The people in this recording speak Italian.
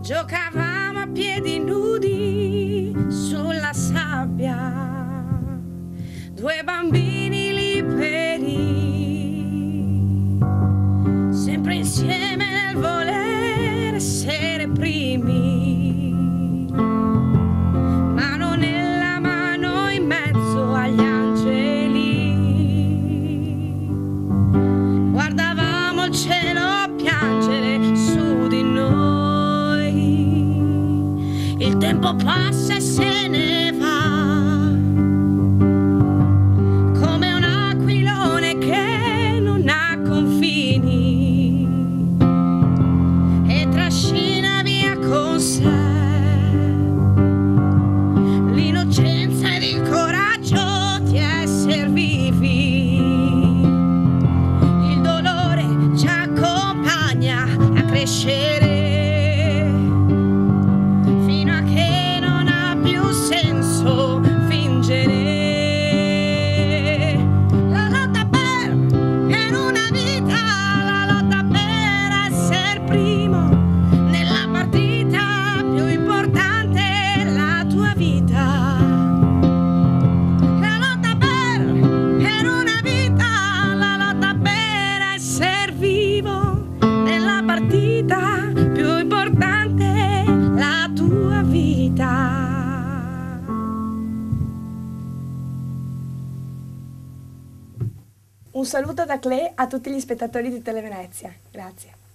giocavamo a piedi nudi sulla sabbia, due bambini liberi, sempre insieme nel voler essere primi, mano nella mano in mezzo agli angeli, guardavamo il cielo piangere su di noi, il tempo passa e se ne va, come un aquilone che non ha confini e trascina via con sé l'innocenza ed il coraggio di essere vivi. Il dolore ci accompagna a crescere fino a che non ha più senso fingere. La lotta per una vita, la lotta per essere primo nella partita più importante, la tua vita. La lotta per una vita, la lotta per essere vivo nella partita più importante, la tua vita. Un saluto da Cle a tutti gli spettatori di Televenezia. Grazie.